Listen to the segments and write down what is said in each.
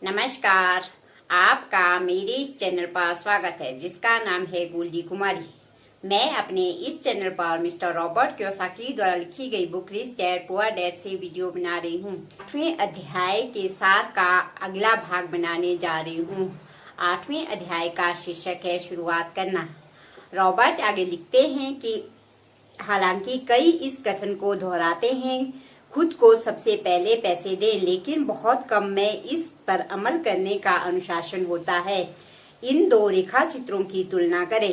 नमस्कार। आपका मेरे इस चैनल पर स्वागत है जिसका नाम है गोल्डी कुमारी। मैं अपने इस चैनल पर मिस्टर रॉबर्ट कियोसाकी द्वारा लिखी गई book rich dad poor dad से वीडियो बना रही हूँ। 8वें अध्याय के साथ का अगला भाग बनाने जा रही हूँ। 8वें अध्याय का शीर्षक है शुरुआत करना। रॉबर्ट आगे लिखते हैं कि हालांकि कई इस कथन को दोहराते हैं, खुद को सबसे पहले पैसे दें, लेकिन बहुत कम में इस पर अमल करने का अनुशासन होता है। इन दो रेखा चित्रों की तुलना करें।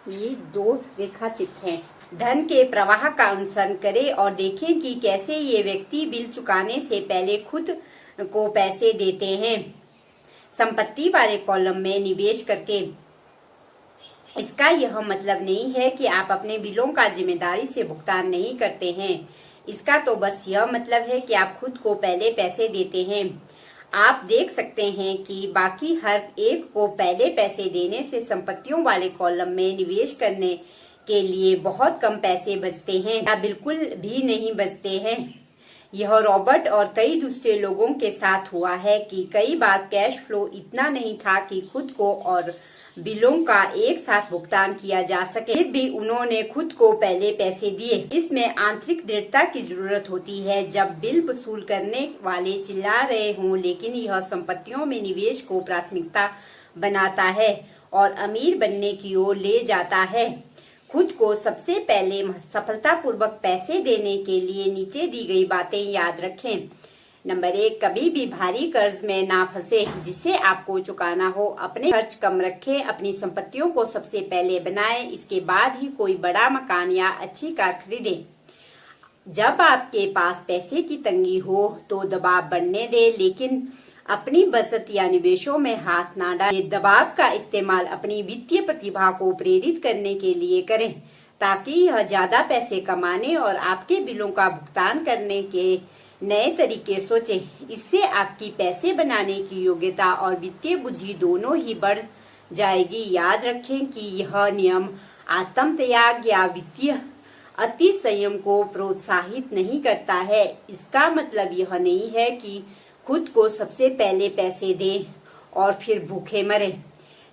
ये दो रेखा चित्र हैं। धन के प्रवाह का अनुसरण करें और देखें कि कैसे ये व्यक्ति बिल चुकाने से पहले खुद को पैसे देते हैं। संपत्ति वाले कॉलम में निवेश करके इसका यह मतलब नहीं है कि आप अपने बिलों का जिम्मेदारी से भुगतान नहीं करते हैं। इसका तो बस यह मतलब है कि आप खुद को पहले पैसे देते हैं। आप देख सकते हैं कि बाकी हर एक को पहले पैसे देने से संपत्तियों वाले कॉलम में निवेश करने के लिए बहुत कम पैसे बचते हैं या बिल्कुल भी नहीं बचते हैं। यह रॉबर्ट और कई दूसरे लोगों के साथ हुआ है कि कई बार कैश फ्लो इतना नहीं था कि खुद को और बिलों का एक साथ भुगतान किया जा सके, फिर भी उन्होंने खुद को पहले पैसे दिए। इसमें आंतरिक दृढ़ता की जरूरत होती है। जब बिल वसूल करने वाले चिल्ला रहे हों, लेकिन यह संपत्तियों में निवेश को प्राथमिकता बनाता है और अमीर बनने की ओर ले जाता है। खुद को सबसे पहले सफलतापूर्वक पैसे देने के लिए नीचे दी गई बातें याद रखें। नंबर 1, कभी भी भारी कर्ज में ना फंसे जिसे आपको चुकाना हो। अपने खर्च कम रखें, अपनी संपत्तियों को सबसे पहले बनाएं, इसके बाद ही कोई बड़ा मकान या अच्छी कार खरीदें। जब आपके पास पैसे की तंगी हो तो दबाव बढ़ने दें, लेकिन अपनी बचत या निवेशों में हाथ ना डालें। दबाव का इस्तेमाल अपनी वित्तीय प्रतिभा को प्रेरित करने के लिए करें ताकि यह ज्यादा पैसे कमाने और आपके बिलों का भुगतान करने के नए तरीके सोचें। इससे आपकी पैसे बनाने की योग्यता और वित्तीय बुद्धि दोनों ही बढ़ जाएगी। याद रखें कि यह नियम आत्म त्याग या वित्तीय अति संयम को प्रोत्साहित नहीं करता है। इसका मतलब यह नहीं है कि खुद को सबसे पहले पैसे दें और फिर भूखे मरें।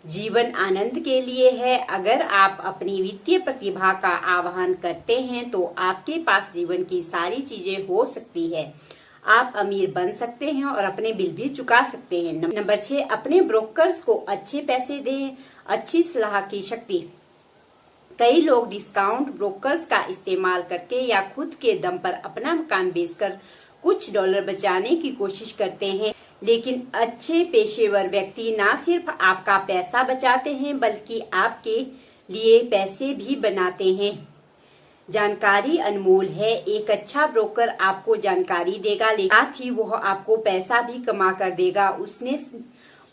जीवन आनंद के लिए है। अगर आप अपनी वित्तीय प्रतिभा का आह्वान करते हैं तो आपके पास जीवन की सारी चीजें हो सकती है। आप अमीर बन सकते हैं और अपने बिल भी चुका सकते हैं। नंबर 6, अपने ब्रोकर्स को अच्छे पैसे दें। अच्छी सलाह की शक्ति। कई लोग डिस्काउंट ब्रोकर्स का इस्तेमाल करके या खुद के दम पर अपना मकान बेचकर कुछ डॉलर बचाने की कोशिश करते हैं, लेकिन अच्छे पेशेवर व्यक्ति न सिर्फ आपका पैसा बचाते हैं बल्कि आपके लिए पैसे भी बनाते हैं। जानकारी अनमोल है। एक अच्छा ब्रोकर आपको जानकारी देगा, लेकिन साथ ही वह आपको पैसा भी कमा कर देगा।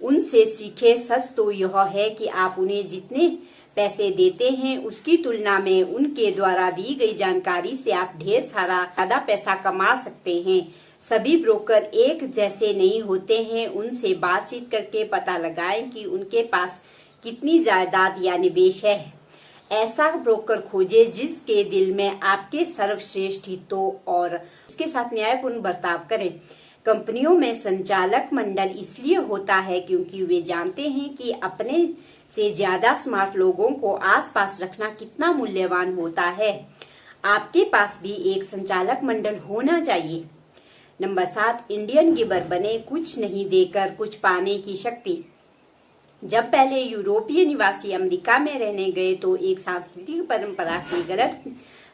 उनसे सीखे। सच तो यह है कि आप उन्हें जितने पैसे देते हैं उसकी तुलना में उनके द्वारा दी गई जानकारी से आप ढेर सारा ज्यादा पैसा कमा सकते हैं। सभी ब्रोकर एक जैसे नहीं होते हैं। उनसे बातचीत करके पता लगाएं कि उनके पास कितनी जायदाद या निवेश है। ऐसा ब्रोकर खोजें जिसके दिल में आपके सर्वश्रेष्ठ हितों और उसके साथ न्यायपूर्ण बर्ताव करें। कंपनियों में संचालक मंडल इसलिए होता है क्योंकि वे जानते हैं कि अपने से ज्यादा स्मार्ट लोगों को आसपास रखना कितना मूल्यवान होता है। आपके पास भी एक संचालक मंडल होना चाहिए। नंबर 7, इंडियन गिवर बने। कुछ नहीं देकर कुछ पाने की शक्ति। जब पहले यूरोपीय निवासी अमेरिका में रहने गए तो एक सांस्कृतिक परंपरा की गलत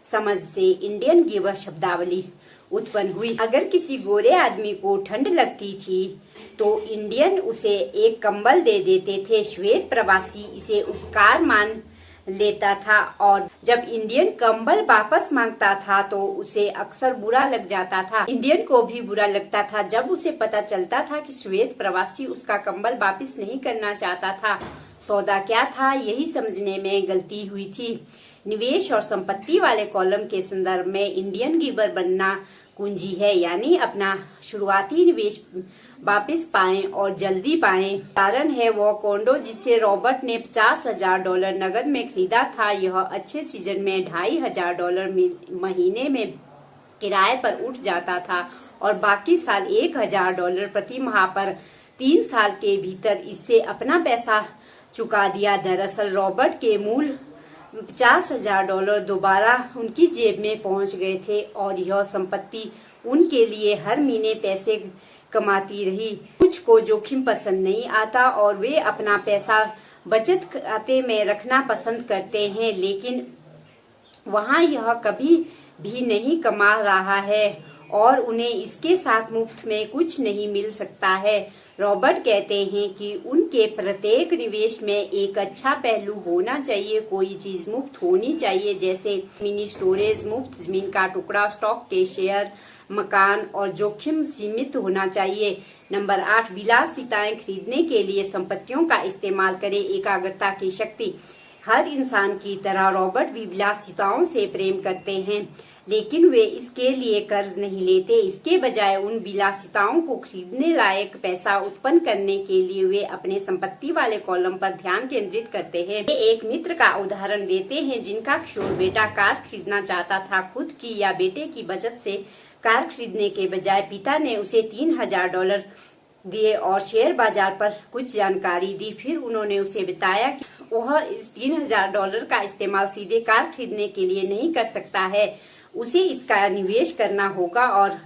समझ से इंडियन गिवर शब्दावली उत्पन्न हुई। अगर किसी गोरे आदमी को ठंड लगती थी तो इंडियन उसे एक कंबल दे देते थे। श्वेत प्रवासी इसे उपकार मान लेता था और जब इंडियन कंबल वापस मांगता था तो उसे अक्सर बुरा लग जाता था। इंडियन को भी बुरा लगता था जब उसे पता चलता था कि श्वेत प्रवासी उसका कंबल वापस नहीं करना चाहता था। सौदा क्या था, यही समझने में गलती हुई थी। निवेश और संपत्ति वाले कॉलम के संदर्भ में इंडियन गिवर बनना कुंजी है, यानी अपना शुरुआती निवेश वापस पाएं और जल्दी पाएं। कारण है वो कॉन्डो जिसे रॉबर्ट ने $50,000 नगद में खरीदा था। यह अच्छे सीजन में $2,500 महीने में किराए पर उठ जाता था और बाकी साल $1000 प्रति माह पर 3 साल के भीतर इससे अपना पैसा चुका दिया। दरअसल रॉबर्ट के मूल $50,000 दोबारा उनकी जेब में पहुंच गए थे और यह संपत्ति उनके लिए हर महीने पैसे कमाती रही। कुछ को जोखिम पसंद नहीं आता और वे अपना पैसा बचत खाते में रखना पसंद करते हैं, लेकिन वहाँ यह कभी भी नहीं कमा रहा है और उन्हें इसके साथ मुफ्त में कुछ नहीं मिल सकता है। रॉबर्ट कहते हैं कि उनके प्रत्येक निवेश में एक अच्छा पहलू होना चाहिए। कोई चीज मुफ्त होनी चाहिए, जैसे मिनी स्टोरेज, मुफ्त जमीन का टुकड़ा, स्टॉक के शेयर, मकान, और जोखिम सीमित होना चाहिए। नंबर 8, विलासिताएं खरीदने के लिए संपत्तियों का इस्तेमाल करें। एकाग्रता की शक्ति। हर इंसान की तरह रॉबर्ट भी विलासिताओं से प्रेम करते हैं, लेकिन वे इसके लिए कर्ज नहीं लेते। इसके बजाय उन विलासिताओं को खरीदने लायक पैसा उत्पन्न करने के लिए वे अपने संपत्ति वाले कॉलम पर ध्यान केंद्रित करते हैं। वे एक मित्र का उदाहरण देते हैं जिनका किशोर बेटा कार खरीदना चाहता था। खुद की या बेटे की बचत से कार खरीदने के बजाय पिता ने उसे $3000 दिए और शेयर बाजार पर कुछ जानकारी दी। फिर उन्होंने उसे बताया कि वह इस $3000 का इस्तेमाल सीधे कार खरीदने के लिए नहीं कर सकता है, उसे इसका निवेश करना होगा और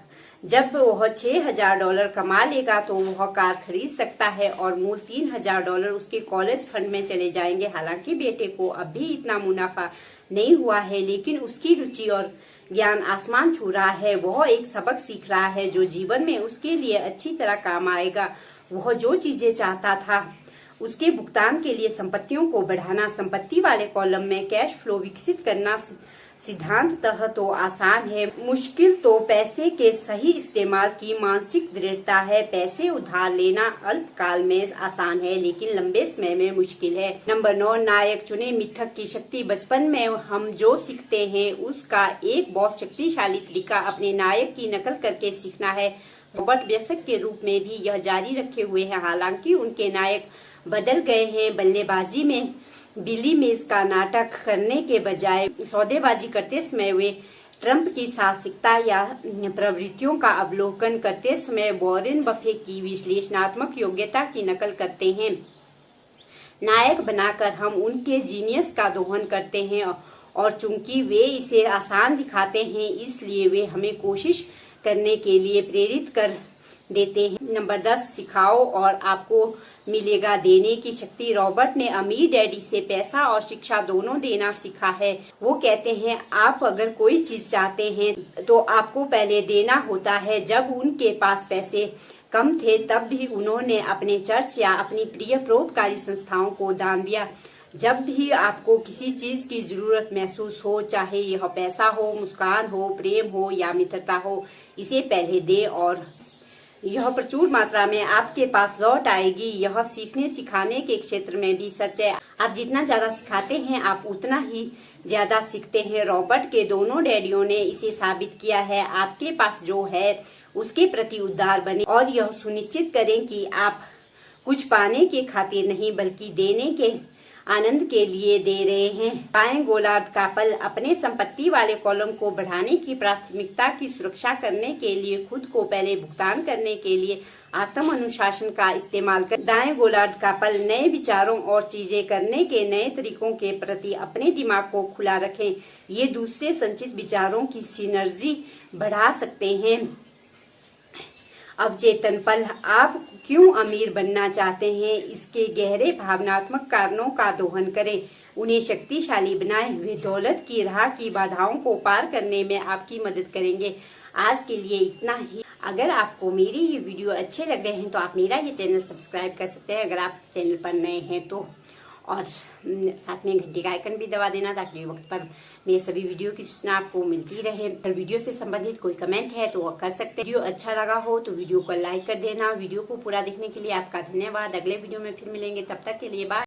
जब वह $6000 कमा लेगा तो वह कार खरीद सकता है और मूल $3000 उसके कॉलेज फंड में चले जाएंगे। हालांकि बेटे को अब भी इतना मुनाफा नहीं हुआ है, लेकिन उसकी रुचि और ज्ञान आसमान छू रहा है। वह एक सबक सीख रहा है जो जीवन में उसके लिए अच्छी तरह काम आएगा। वह जो चीजें चाहता था उसके भुगतान के लिए संपत्तियों को बढ़ाना। संपत्ति वाले कॉलम में कैश फ्लो विकसित करना सिद्धांततः तो आसान है, मुश्किल तो पैसे के सही इस्तेमाल की मानसिक दृढ़ता है। पैसे उधार लेना अल्पकाल में आसान है, लेकिन लंबे समय में मुश्किल है। नंबर 9, नायक चुने। मिथक की शक्ति। बचपन में हम जो सीखते हैं उसका एक बहुत शक्तिशाली तरीका अपने नायक की नकल करके सीखना है। रॉबर्ट वयस्क के रूप में भी यह जारी रखे हुए हैं। हालांकि उनके नायक बदल गए हैं। बल्लेबाजी में बिली मेज का नाटक करने के बजाय सौदेबाजी करते समय वे ट्रंप की साहसिकता या प्रवृत्तियों का अवलोकन करते समय वॉरेन बफे की विश्लेषणात्मक योग्यता की नकल करते हैं। नायक बनाकर हम उनके जीनियस का दोहन करते हैं और चूंकि वे इसे आसान दिखाते हैं इसलिए वे हमें कोशिश करने के लिए प्रेरित कर देते हैं। नंबर 10, सिखाओ और आपको मिलेगा। देने की शक्ति। रॉबर्ट ने अमीर डैडी से पैसा और शिक्षा दोनों देना सीखा है। वो कहते हैं आप अगर कोई चीज चाहते हैं तो आपको पहले देना होता है। जब उनके पास पैसे कम थे तब भी उन्होंने अपने चर्च या अपनी प्रिय परोपकारी संस्थाओं को दान दिया। जब भी आपको किसी चीज की जरूरत महसूस हो, चाहे यह पैसा हो, मुस्कान हो, प्रेम हो या मित्रता हो, इसे पहले दे और यह प्रचुर मात्रा में आपके पास लौट आएगी। यह सीखने सिखाने के क्षेत्र में भी सच है। आप जितना ज्यादा सिखाते हैं आप उतना ही ज्यादा सीखते हैं। रॉबर्ट के दोनों डैडियों ने इसे साबित किया है। आपके पास जो है उसके प्रति उदार बने और यह सुनिश्चित करें कि आप कुछ पाने के खातिर नहीं बल्कि देने के आनंद के लिए दे रहे हैं। बाएं गोलार्ध का पल। अपने संपत्ति वाले कॉलम को बढ़ाने की प्राथमिकता की सुरक्षा करने के लिए खुद को पहले भुगतान करने के लिए आत्म अनुशासन का इस्तेमाल कर। दाएं गोलार्ध का पल। नए विचारों और चीजें करने के नए तरीकों के प्रति अपने दिमाग को खुला रखें। ये दूसरे संचित विचारों की सिनर्जी बढ़ा सकते हैं। अवचेतन पल। आप क्यों अमीर बनना चाहते हैं इसके गहरे भावनात्मक कारणों का दोहन करें। उन्हें शक्तिशाली बनाएं। वे दौलत की राह की बाधाओं को पार करने में आपकी मदद करेंगे। आज के लिए इतना ही। अगर आपको मेरी ये वीडियो अच्छे लग रहे हैं तो आप मेरा ये चैनल सब्सक्राइब कर सकते हैं अगर आप चैनल पर नए हैं तो, और साथ में घंटी का आइकन भी दबा देना ताकि वक्त पर मेरे सभी वीडियो की सूचना आपको मिलती रहे। अगर वीडियो से संबंधित कोई कमेंट है तो वो कर सकते हैं। वीडियो अच्छा लगा हो तो वीडियो को लाइक कर देना। वीडियो को पूरा देखने के लिए आपका धन्यवाद। अगले वीडियो में फिर मिलेंगे, तब तक के लिए बाय।